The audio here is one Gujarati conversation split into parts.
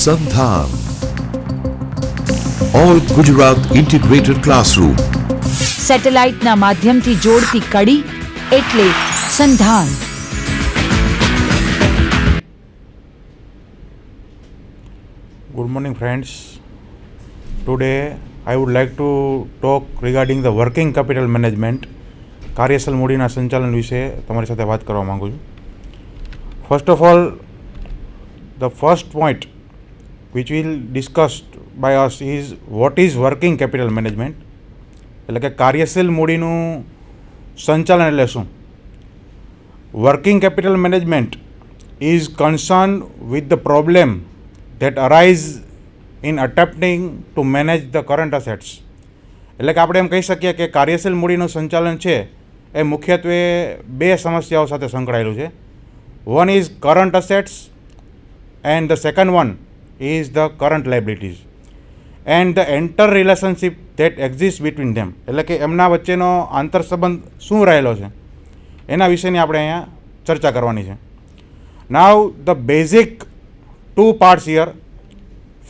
સંધાન ઓલ ગુજરાત ઇન્ટિગ્રેટેડ ક્લાસરૂમ. સેટેલાઇટના માધ્યમથી જોડતી કડી એટલે સંધાન. Good morning, friends. Today I would like to talk regarding the working capital management. કાર્યશીલ મૂડીના સંચાલન વિશે તમારી સાથે વાત કરવા માંગુ છું. First of all, the first point which will discussed by us is what is working capital management. એટલે કે કાર્યશીલ મૂડીનું સંચાલન એટલે શું? Working capital management is concerned with the problem that arise in attempting to manage the current assets. એટલે કે આપણે એમ કહી શકીએ કે કાર્યશીલ મૂડીનું સંચાલન છે એ મુખ્યત્વે બે સમસ્યાઓ સાથે સંકળાયેલું છે. One is current assets and the second one is the current liabilities and the entire relationship that exist between them. એટલે કે એમના વચ્ચેનો આંતરસંબંધ શું રહેલો છે એના વિશેની આપણે અહીંયા ચર્ચા કરવાની છે. નાવ the basic two parts here.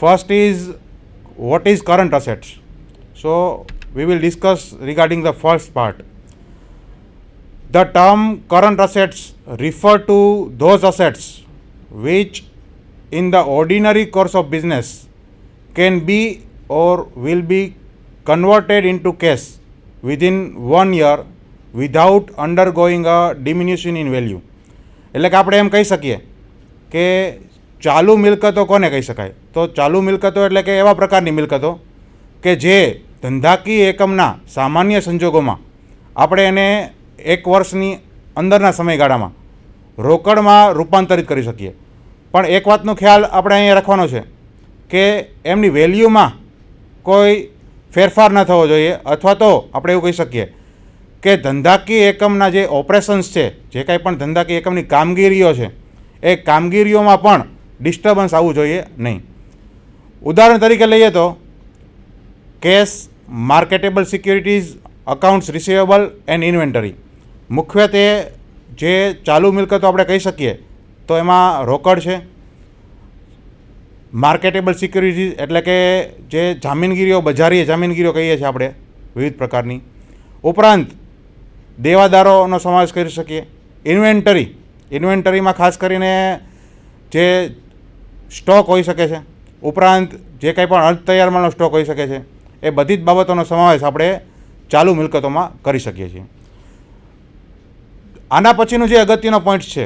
First is what is current assets. So we will discuss regarding the first part. The term current assets refer to those assets which in the ordinary course of business can be or will be converted into cash within 1 year without undergoing a diminution in value. એટલે કે આપણે એમ કહી શકીએ કે ચાલુ મિલકતો કોને કહી શકાય? તો ચાલુ મિલકતો એટલે કે એવા પ્રકારની મિલકતો કે જે ધંધાકીય એકમના સામાન્ય સંજોગોમાં આપણે એને 1 વર્ષની અંદરના સમયગાળામાં રોકડમાં રૂપાંતરિત કરી શકીએ. પણ એક વાતનો ખ્યાલ આપણે અહીંયા રાખવાનો છે કે એમની વેલ્યુમાં કોઈ ફેરફાર ન થવો જોઈએ, અથવા તો આપણે એવું કહી શકીએ કે ધંધાકીય એકમના જે ઓપરેશન્સ છે, જે કાંઈ પણ ધંધાકીય એકમની કામગીરીઓ છે, એ કામગીરીઓમાં પણ ડિસ્ટર્બન્સ આવવું જોઈએ નહીં. ઉદાહરણ તરીકે લઈએ તો cash, marketable securities, accounts receivable and inventory. મુખ્યત્વે જે ચાલુ મિલકતો આપણે કહી શકીએ તો એમાં રોકડ છે, માર્કેટેબલ સિક્યુરિટીઝ એટલે કે જે જામીનગીરીઓ, બજારીય જામીનગીરીઓ કહીએ છીએ આપણે વિવિધ પ્રકારની, ઉપરાંત દેવાદારોનો સમાવેશ કરી શકીએ. ઇન્વેન્ટરીમાં ખાસ કરીને જે સ્ટોક હોઈ શકે છે, ઉપરાંત જે કંઈ પણ અર્ધ તૈયાર માલનો સ્ટોક હોઈ શકે છે, એ બધી જ બાબતોનો સમાવેશ આપણે ચાલુ મિલકતોમાં કરી શકીએ છીએ. આના પછીનું જે અગત્યનો પોઈન્ટ છે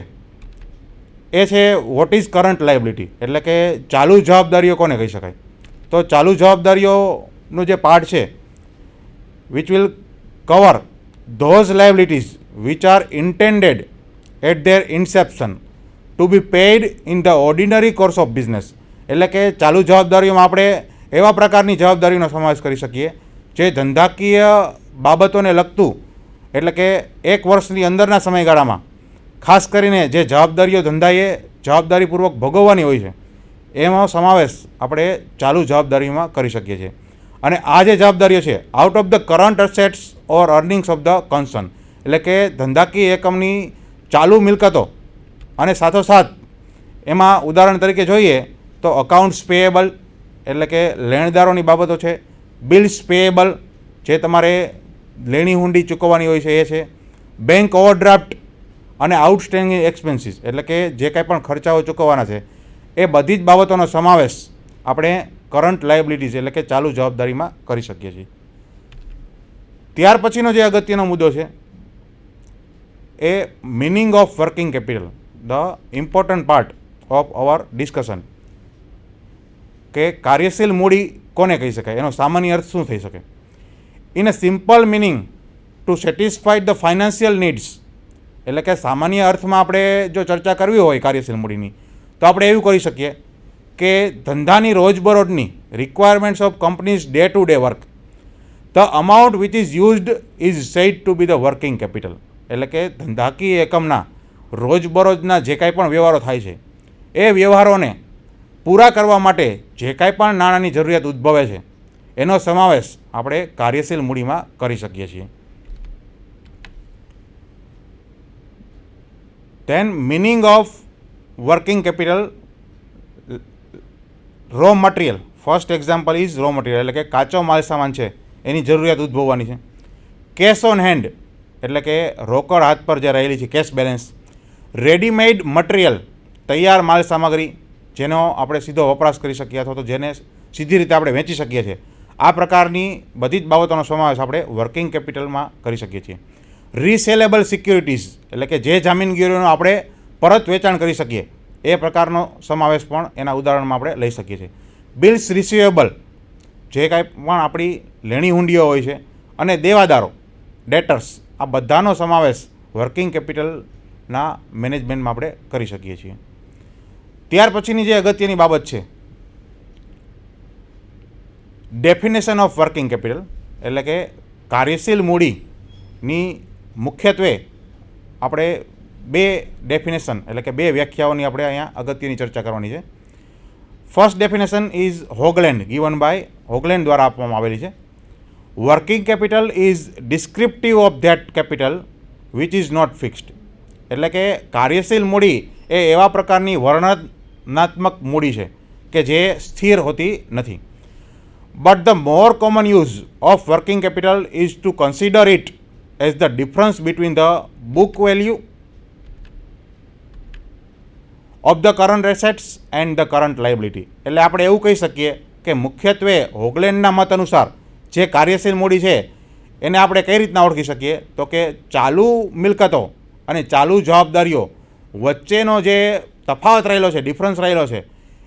એ છે વોટ ઇઝ કરંટ લાયબિલિટી. એટલે કે ચાલુ જવાબદારીઓ કોને કહી શકાય? તો ચાલુ જવાબદારીઓનું જે પાર્ટ છે which will cover those liabilities which are intended at their inception to be paid in the ordinary course of business. એટલે કે ચાલુ જવાબદારીઓમાં આપણે એવા પ્રકારની જવાબદારીનો સમાવેશ કરી શકીએ જે ધંધાકીય બાબતોને લગતું, એટલે કે 1 વર્ષની અંદરના સમયગાળામાં ખાસ કરીને જે જવાબદારીઓ ધંધાએ જવાબદારીપૂર્વક ભોગવવાની હોય છે એનો સમાવેશ આપણે ચાલુ જવાબદારીમાં કરી શકીએ છીએ. અને આ જે જવાબદારીઓ છે out of the current assets or earnings of the concern. એટલે કે ધંધાકીય એકમની ચાલુ મિલકતો અને સાથોસાથ એમાં ઉદાહરણ તરીકે જોઈએ તો અકાઉન્ટ્સ પેએબલ એટલે કે લેણદારોની બાબતો છે, બિલ્સ પેએબલ જે તમારે લેણી હુંડી ચૂકવવાની હોય છે એ છે, બેંક ઓવરડ્રાફ્ટ અને આઉટસ્ટેન્ડિંગ એક્સપેન્સીસ એટલે કે જે કાંઈ પણ ખર્ચાઓ ચૂકવવાના છે એ બધી જ બાબતોનો સમાવેશ આપણે કરંટ લાયબિલિટીઝ એટલે કે ચાલુ જવાબદારીમાં કરી શકીએ છીએ. ત્યાર પછીનો જે અગત્યનો મુદ્દો છે એ meaning of working capital, the important part of our discussion. કે કાર્યશીલ મૂડી કોને કહી શકાય, એનો સામાન્ય અર્થ શું થઈ શકે? In a simple meaning two satisfied the financial needs. એટલે કે સામાન્ય અર્થમાં આપણે જો ચર્ચા કરવી હોય કાર્યશીલ મૂડીની તો આપણે એવું કરી શકીએ કે ધંધાની રોજબરોજની requirements of companies day to day work, the amount which is used is said to B the working capital. એટલે કે ધંધાકીય એકમના રોજબરોજના જે કાંઈ પણ વ્યવહારો થાય છે એ વ્યવહારોને પૂરા કરવા માટે જે કાંઈ પણ નાણાંની જરૂરિયાત ઉદ્ભવે છે એનો સમાવેશ આપણે કાર્યશીલ મૂડીમાં કરી શકીએ છીએ. Then meaning of working capital raw material, first example is raw material એટલે કે કાચો માલ સામાન છે એની જરૂરિયાત ઉદ્ભવવાની છે. કેશ ઓન હેન્ડ એટલે કે રોકડ હાથ પર જે રહેલી છે કેશ બેલેન્સ. રેડીમેડ મટીરિયલ તૈયાર માલ સામગ્રી જેનો આપણે સીધો વપરાશ કરી શકીએ અથવા તો જેને સીધી રીતે આપણે વેચી શકીએ છીએ. આ પ્રકારની બધી જ બાબતોનો સમાવેશ આપણે વર્કિંગ કેપિટલમાં કરી શકીએ છીએ. રીસેલેબલ સિક્યુરિટીઝ એટલે કે જે જામીનગીરીઓનું આપણે પરત વેચાણ કરી શકીએ એ પ્રકારનો સમાવેશ પણ એના ઉદાહરણમાં આપણે લઈ શકીએ છીએ. બિલ્સ રિસીવેબલ જે કાંઈ પણ આપણી લેણી હુંડીઓ હોય છે અને દેવાદારો ડેટર્સ આ બધાનો સમાવેશ વર્કિંગ કેપિટલના મેનેજમેન્ટમાં આપણે કરી શકીએ છીએ. ત્યાર પછીની જે અગત્યની બાબત છે ડેફિનેશન ઓફ વર્કિંગ કેપિટલ એટલે કે કાર્યશીલ મૂડીની મુખ્યત્વે આપણે બે ડેફિનેશન એટલે કે બે વ્યાખ્યાઓની આપણે અહીંયા અગત્યની ચર્ચા કરવાની છે. First definition is Hoagland given by Hoagland દ્વારા આપવામાં આવેલી છે. Working capital is descriptive of that capital which is not fixed એટલે કે કાર્યશીલ મૂડી એ એવા પ્રકારની વર્ણનાત્મક મૂડી છે કે જે સ્થિર હોતી નથી. But the more common use of working capital is two consider it as the difference between the book value of the current assets and the current liability એટલે આપણે એવું કહી શકીએ કે મુખ્યત્વે હોગલેન્ડના મત અનુસાર જે કાર્યશીલ મૂડી છે એને આપણે કઈ રીતના ઓળખી શકીએ તો કે ચાલુ મિલકતો અને ચાલુ જવાબદારીઓ વચ્ચેનો જે તફાવત રહેલો છે ડિફરન્સ રહેલો છે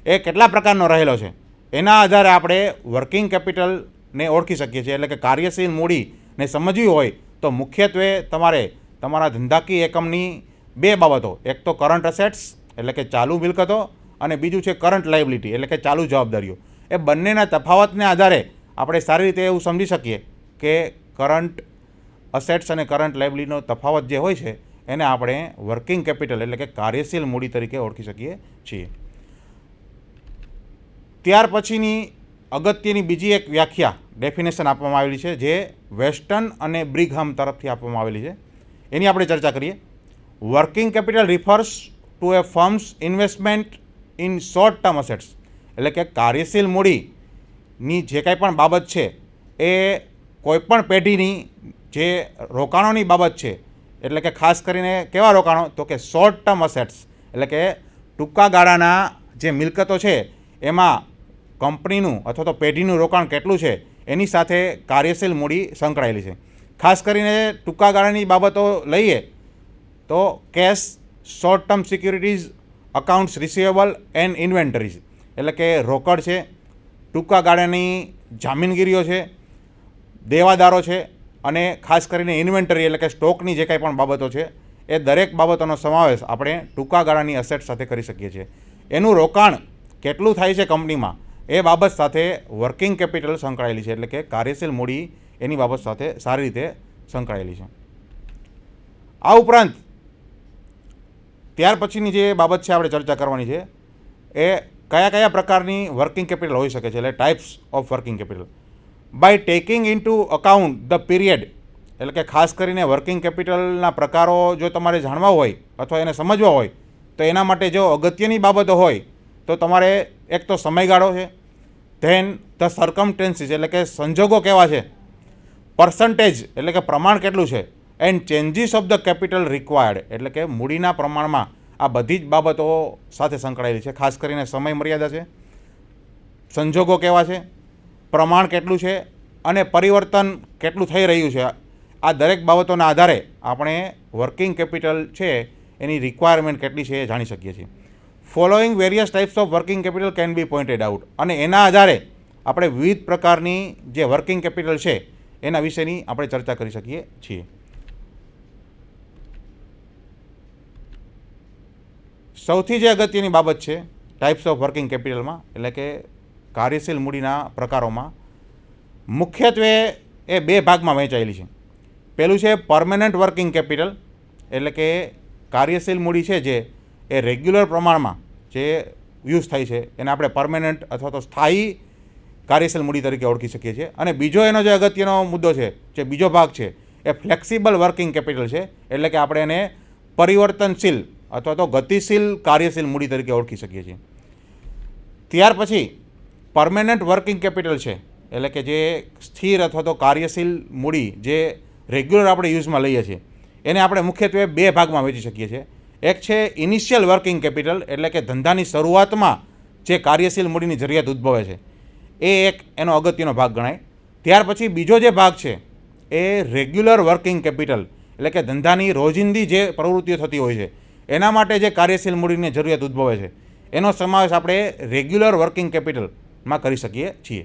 એ કેટલા પ્રકારનો રહેલો છે એના આધારે આપણે વર્કિંગ કેપિટલને ઓળખી શકીએ છીએ. એટલે કે કાર્યશીલ મૂડીને સમજવી હોય તો મુખ્યત્વે તમારે તમારા ધંધાકીય એકમની બે બાબતો, એક તો કરંટ એસેટ્સ એટલે કે ચાલુ મિલકતો અને બીજું છે કરંટ લાયબિલિટી એટલે કે ચાલુ જવાબદારીઓ. એ બંનેના તફાવતને આધારે આપણે સારી રીતે એવું સમજી શકીએ કે કરંટ અસેટ્સ અને કરંટ લાયબિલિટીનો તફાવત જે હોય છે એને આપણે વર્કિંગ કેપિટલ એટલે કે કાર્યશીલ મૂડી તરીકે ઓળખી શકીએ છીએ. ત્યાર પછીની અગત્યની બીજી એક વ્યાખ્યા ડેફિનેશન આપવામાં આવેલી છે જે વેસ્ટર્ન અને બ્રિઘમ તરફથી આપવામાં આવેલી છે એની આપણે ચર્ચા કરીએ. Working capital refers two A firms investment in short term assets એટલે કે કાર્યશીલ મૂડીની જે કાંઈ પણ બાબત છે એ કોઈપણ પેઢીની જે રોકાણોની બાબત છે એટલે કે ખાસ કરીને કેવા રોકાણો તો કે શોર્ટ ટર્મ અસેટ્સ એટલે કે ટૂંકા ગાળાના જે મિલકતો છે એમાં કંપનીનું અથવા તો પેઢીનું રોકાણ કેટલું છે એની સાથે કાર્યશીલ મૂડી સંકળાયેલી છે. ખાસ કરીને ટૂંકા ગાળાની બાબતો લઈએ તો cash, short term securities, accounts receivable and inventories એટલે કે રોકડ છે, ટૂંકા ગાળાની જામીનગીરીઓ છે, દેવાદારો છે અને ખાસ કરીને ઇન્વેન્ટરી એટલે કે સ્ટોકની જે કાંઈ પણ બાબતો છે એ દરેક બાબતોનો સમાવેશ આપણે ટૂંકા ગાળાની અસેટ સાથે કરી શકીએ છીએ. એનું રોકાણ કેટલું થાય છે કંપનીમાં એ બાબત સાથે વર્કિંગ કેપિટલ સંકળાયેલી છે એટલે કે કાર્યશીલ મૂડી એની બાબત સાથે સારી રીતે સંકળાયેલી છે. આ ઉપરાંત ત્યાર પછીની જે બાબત છે આપણે ચર્ચા કરવાની છે એ કયા કયા પ્રકારની વર્કિંગ કેપિટલ હોઈ શકે છે એટલે types of working capital. By taking into account the period એટલે કે ખાસ કરીને વર્કિંગ કેપિટલના પ્રકારો જો તમારે જાણવા હોય અથવા એને સમજવા હોય તો એના માટે જો અગત્યની બાબતો હોય તો તમારે એક તો સમયગાળો છે, ધેન ધ સર્કમસ્ટેન્સીસ એટલે કે સંજોગો કેવા છે, પર્સન્ટેજ એટલે કે પ્રમાણ કેટલું છે and changes of the capital required એટલે કે મૂડીના પ્રમાણમાં આ બધી જ બાબતો સાથે સંકળાયેલી છે. ખાસ કરીને સમય મર્યાદા છે, સંજોગો કેવા છે, પ્રમાણ કેટલું છે અને પરિવર્તન કેટલું થઈ રહ્યું છે. આ દરેક બાબતોના આધારે આપણે વર્કિંગ કેપિટલ છે એની રિક્વાયરમેન્ટ કેટલી છે એ જાણી શકીએ છીએ. Following various types of working capital can be pointed out અને એના આધારે આપણે વિવિધ પ્રકારની જે વર્કિંગ કેપિટલ છે એના વિશેની આપણે ચર્ચા કરી શકીએ છીએ. સૌથી જે અગત્યની બાબત છે ટાઈપ્સ ઓફ વર્કિંગ કેપિટલમાં એટલે કે કાર્યશીલ મૂડીના પ્રકારોમાં મુખ્યત્વે એ બે ભાગમાં વહેંચાયેલી છે. પહેલું છે પરમેનન્ટ વર્કિંગ કેપિટલ એટલે કે કાર્યશીલ મૂડી છે જે એ રેગ્યુલર પ્રમાણમાં જે યુઝ થાય છે એને આપણે પરમેનન્ટ અથવા તો સ્થાયી કાર્યશીલ મૂડી તરીકે ઓળખી શકીએ છીએ. અને બીજો એનો જે અગત્યનો મુદ્દો છે જે બીજો ભાગ છે એ ફ્લેક્સિબલ વર્કિંગ કેપિટલ છે એટલે કે આપણે એને પરિવર્તનશીલ અથવા તો ગતિશીલ કાર્યશીલ મૂડી તરીકે ઓળખી શકીએ છીએ. ત્યાર પછી પરમેનન્ટ વર્કિંગ કેપિટલ છે, એટલે કે જે સ્થિર અથવા તો કાર્યશીલ મૂડી જે રેગ્યુલર આપણે યુઝમાં લઈએ છીએ, એને આપણે મુખ્યત્વે બે ભાગમાં વહેંચી શકીએ છીએ. એક છે ઇનિશિયલ વર્કિંગ કેપિટલ, એટલે કે ધંધાની શરૂઆતમાં જે કાર્યશીલ મૂડીની જરૂરિયાત ઉદ્ભવે છે એ એક એનો અગત્યનો ભાગ ગણાય. ત્યાર પછી બીજો જે ભાગ છે એ રેગ્યુલર વર્કિંગ કેપિટલ, એટલે કે ધંધાની રોજિંદી જે પ્રવૃત્તિઓ થતી હોય છે એના માટે જે કાર્યશીલ મૂડીની જરૂરિયાત ઉદ્ભવે છે એનો સમાવેશ આપણે રેગ્યુલર વર્કિંગ કેપિટલમાં કરી શકીએ છીએ.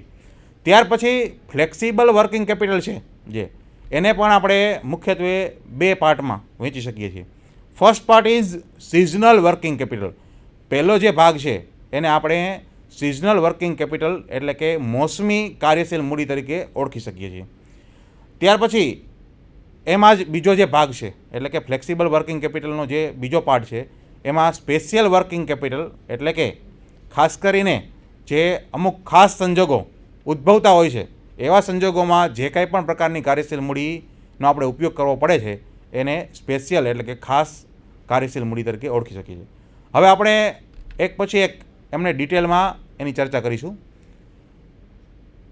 ત્યાર પછી ફ્લેક્સિબલ વર્કિંગ કેપિટલ છે જે એને પણ આપણે મુખ્યત્વે બે પાર્ટમાં વહેંચી શકીએ છીએ. First part is seasonal working capital. પહેલો જે ભાગ છે એને આપણે સિઝનલ વર્કિંગ કેપિટલ એટલે કે મોસમી કાર્યશીલ મૂડી તરીકે ઓળખી શકીએ છીએ. ત્યાર પછી એમાં જ બીજો જે ભાગ છે એટલે કે ફ્લેક્સિબલ વર્કિંગ કેપિટલનો જે બીજો પાર્ટ છે એમાં સ્પેશિયલ વર્કિંગ કેપિટલ, એટલે કે ખાસ કરીને જે અમુક ખાસ સંજોગો ઉદ્ભવતા હોય છે એવા સંજોગોમાં જે કંઈ પણ પ્રકારની કાર્યશીલ મૂડીનો આપણે ઉપયોગ કરવો પડે છે એને સ્પેશિયલ એટલે કે ખાસ કાર્યશીલ મૂડી તરીકે ઓળખી શકીએ છીએ. હવે આપણે એક પછી એક એમને ડિટેલમાં એની ચર્ચા કરીશું.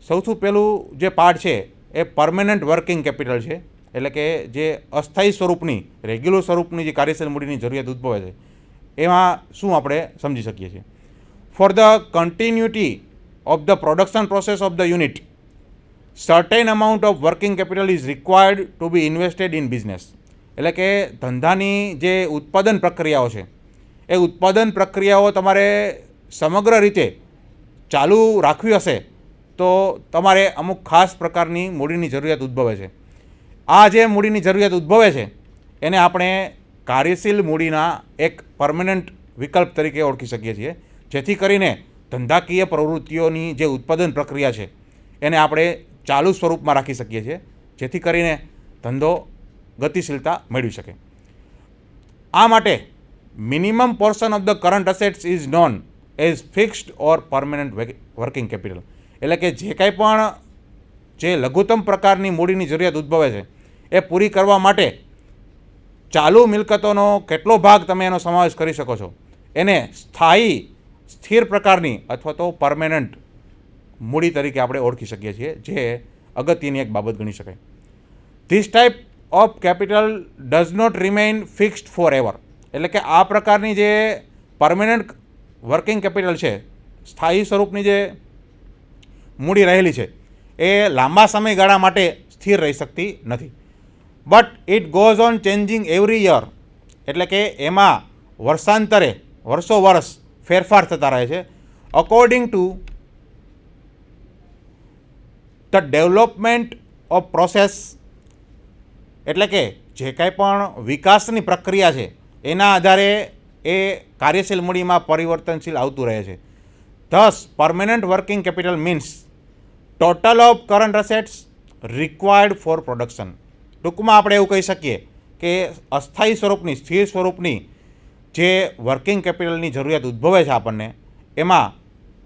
સૌથી પહેલું જે પાર્ટ છે એ પરમેનન્ટ વર્કિંગ કેપિટલ છે, એટલે કે જે અસ્થાયી સ્વરૂપની રેગ્યુલર સ્વરૂપની જે કાર્યશીલ મૂડીની જરૂરિયાત ઉદ્ભવે છે એમાં શું આપણે સમજી શકીએ છીએ. For the continuity of the production process of the unit certain amount of working capital is required to be invested in business. એટલે કે ધંધાની જે ઉત્પાદન પ્રક્રિયાઓ છે એ ઉત્પાદન પ્રક્રિયાઓ તમારે સમગ્ર રીતે ચાલુ રાખવી હશે તો તમારે અમુક ખાસ પ્રકારની મૂડીની જરૂરિયાત ઉદ્ભવે છે. આ જે મૂડીની જરૂરિયાત ઉદ્ભવે છે એને આપણે કાર્યશીલ મૂડીના એક પરમેનન્ટ વિકલ્પ તરીકે ઓળખી શકીએ છીએ, જેથી કરીને ધંધાકીય પ્રવૃત્તિઓની જે ઉત્પાદન પ્રક્રિયા છે એને આપણે ચાલુ સ્વરૂપમાં રાખી શકીએ છીએ, જેથી કરીને ધંધો ગતિશીલતા મેળવી શકે. આ માટે minimum portion of the current assets is known as fixed or permanent working capital. એટલે કે જે કાંઈ પણ જે લઘુત્તમ પ્રકારની મૂડીની જરૂરિયાત ઉદ્ભવે છે એ પૂરી કરવા માટે ચાલુ મિલકતોનો કેટલો ભાગ તમે એનો સમાવેશ કરી શકો છો એને સ્થાયી સ્થિર પ્રકારની અથવા તો પરમેનન્ટ મૂડી તરીકે આપણે ઓળખી શકીએ છીએ, જે અગત્યની એક બાબત ગણી શકાય. This type of capital does not remain fixed forever. એટલે કે આ પ્રકારની જે પરમેનન્ટ વર્કિંગ કેપિટલ છે, સ્થાયી સ્વરૂપની જે મૂડી રહેલી છે એ લાંબા સમયગાળા માટે સ્થિર રહી શકતી નથી. But it goes on changing every year. એટલે કે એમાં વર્ષાંતરે વર્ષો વર્ષ ફેરફાર થતા રહે છે according to the development off process. એટલે કે જે કાંઈ પણ વિકાસની પ્રક્રિયા છે એના આધારે એ કાર્યશીલ મૂડીમાં પરિવર્તનશીલ આવતું રહે છે. This permanent working capital means total of current assets required four production. ટૂંકમાં આપણે એવું કહી શકીએ કે અસ્થાયી સ્વરૂપની સ્થિર સ્વરૂપની જે વર્કિંગ કેપિટલની જરૂરિયાત ઉદ્ભવે છે આપણને એમાં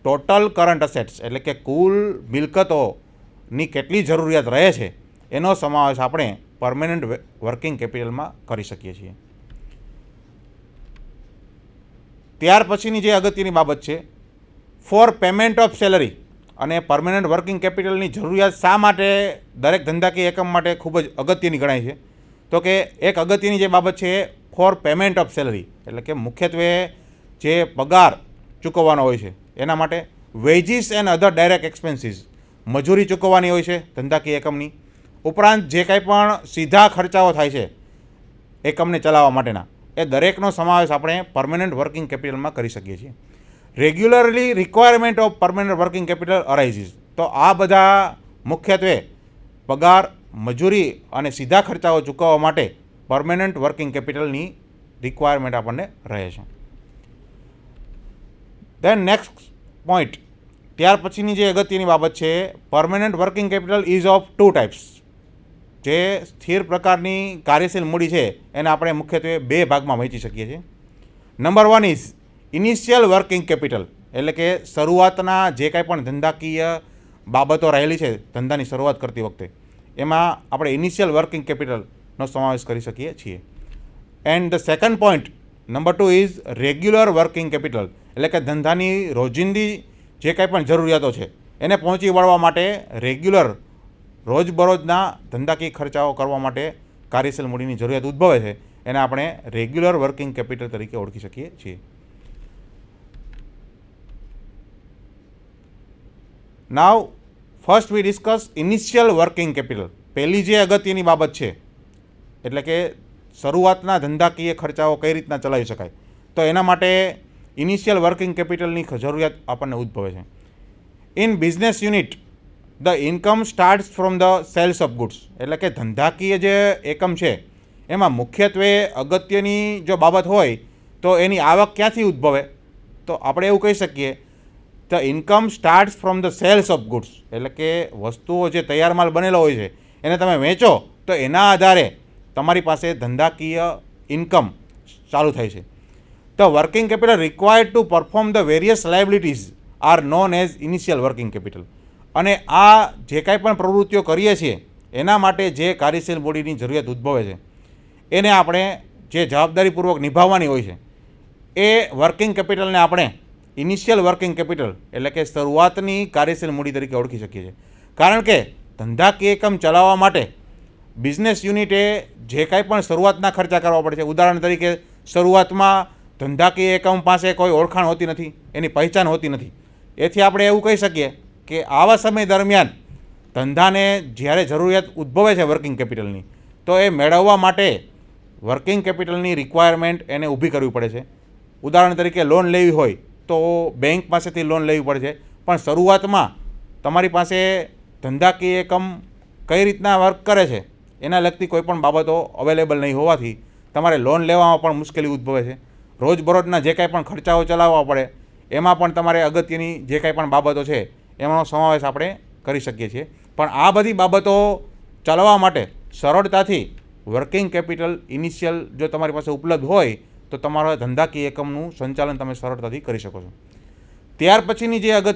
ટોટલ કરંટ અસેટ્સ એટલે કે કુલ મિલકતોની કેટલી જરૂરિયાત રહે છે એનો સમાવેશ આપણે પરમેનન્ટ વર્કિંગ કેપિટલમાં કરી શકીએ છીએ. ત્યાર પછીની જે અગત્યની બાબત છે, ફોર પેમેન્ટ ઓફ સેલરી. અને પરમેનન્ટ વર્કિંગ કેપિટલની જરૂરિયાત શા માટે દરેક ધંધાકીય એકમ માટે ખૂબ જ અગત્યની ગણાય છે? તો કે એક અગત્યની જે બાબત છે ફોર પેમેન્ટ ઓફ સેલરી, એટલે કે મુખ્યત્વે જે પગાર ચૂકવવાનો હોય છે એના માટે. Veggies and other direct expenses, મજૂરી ચૂકવવાની હોય છે ધંધાકીય એકમની. ઉપરાંત જે કાંઈ પણ સીધા ખર્ચાઓ થાય છે એકમને ચલાવવા માટેના, એ દરેકનો સમાવેશ આપણે પરમેનન્ટ વર્કિંગ કેપિટલમાં કરી શકીએ છીએ. Regularly requirement of permanent working capital arises. તો આ બધા મુખ્યત્વે પગાર, મજૂરી અને સીધા ખર્ચાઓ ચૂકવવા માટે પરમેનન્ટ વર્કિંગ કેપિટલની રિક્વાયરમેન્ટ આપણને રહે છે. દેન નેક્સ્ટ પોઈન્ટ, ત્યાર પછીની જે અગત્યની બાબત છે, permanent working capital is of two types. જે સ્થિર પ્રકારની કાર્યશીલ મૂડી છે એને આપણે મુખ્યત્વે બે ભાગમાં વહેંચી શકીએ છીએ. Number one is initial working capital. એટલે કે શરૂઆતના જે કાંઈ પણ ધંધાકીય બાબતો રહેલી છે ધંધાની શરૂઆત કરતી વખતે એમાં આપણે ઇનિશિયલ વર્કિંગ કેપિટલનો સમાવેશ કરી શકીએ છીએ. And the second point number two is regular working capital. એટલે કે ધંધાની રોજિંદી જે કાંઈ પણ જરૂરિયાતો છે એને પહોંચી વળવા માટે રેગ્યુલર રોજબરોજના ધંધાકીય ખર્ચાઓ કરવા માટે કાર્યશીલ મૂડીની જરૂરિયાત ઉદ્ભવે છે. એને આપણે રેગ્યુલર વર્કિંગ કેપિટલ તરીકે ઓળખી શકીએ છીએ. Now first we discuss initial working capital. પહેલી જે અગત્યની બાબત છે એટલે કે શરૂઆતના ધંધાકીય ખર્ચાઓ કઈ રીતના ચલાવી શકાય, તો એના માટે ઇનિશિયલ વર્કિંગ કેપિટલની જરૂરિયાત આપણને ઉદ્ભવે છે. In business unit the income starts from the sales of goods. એટલે કે ધંધાકીય જે એકમ છે એમાં મુખ્યત્વે અગત્યની જો બાબત હોય તો એની આવક ક્યાંથી ઉદ્ભવે, તો આપણે એવું કહી શકીએ the income starts from the sales of goods. એટલે કે વસ્તુઓ જે તૈયાર માલ બનેલો હોય છે એને તમે વેચો તો એના આધારે તમારી પાસે ધંધાકીય ઇન્કમ ચાલુ થાય છે. The working capital required to perform the various liabilities are known as initial working capital. અને આ જે કાંઈ પણ પ્રવૃત્તિઓ કરીએ છીએ એના માટે જે કાર્યશીલ મૂડીની જરૂરિયાત ઉદ્ભવે છે એને આપણે જે જવાબદારીપૂર્વક નિભાવવાની હોય છે એ વર્કિંગ કેપિટલને આપણે ઇનિશિયલ વર્કિંગ કેપિટલ એટલે કે શરૂઆતની કાર્યશીલ મૂડી તરીકે ઓળખી શકીએ છીએ. કારણ કે ધંધાકીય એકમ ચલાવવા માટે બિઝનેસ યુનિટે જે કાંઈ પણ શરૂઆતના ખર્ચા કરવા પડે છે. ઉદાહરણ તરીકે શરૂઆતમાં ધંધાકીય એકમ પાસે કોઈ ઓળખાણ હોતી નથી, એની પહેચાન હોતી નથી. એથી આપણે એવું કહી શકીએ કે આવા સમય દરમિયાન ધંધાને જ્યારે જરૂરિયાત ઉદ્ભવે છે વર્કિંગ કેપિટલની, તો એ મેળવવા માટે વર્કિંગ કેપિટલની રિક્વાયરમેન્ટ એને ઊભી કરવી પડે છે. ઉદાહરણ તરીકે લોન લેવી હોય તો બેંક પાસેથી લોન લેવી પડે છે. પણ શરૂઆતમાં તમારી પાસે ધંધાકીય એકમ કઈ રીતના વર્ક કરે છે એના લગતી કોઈ પણ બાબતો અવેલેબલ નહીં હોવાથી તમારે લોન લેવામાં પણ મુશ્કેલી ઉદ્ભવે છે. રોજબરોજના જે કાંઈ પણ ખર્ચાઓ ચલાવવા પડે એમાં પણ તમારે અગત્યની જે કાંઈ પણ બાબતો છે એમાંનો સમાવેશ આપણે કરી શકીએ છીએ. પણ આ બધી બાબતો ચલાવવા માટે સરળતાથી વર્કિંગ કેપિટલ ઇનિશિયલ જો તમારી પાસે ઉપલબ્ધ હોય તો તમારા ધંધાકીય એકમનું સંચાલન તમે સરળતાથી કરી શકો છો. ત્યાર પછીની જે અગત્ય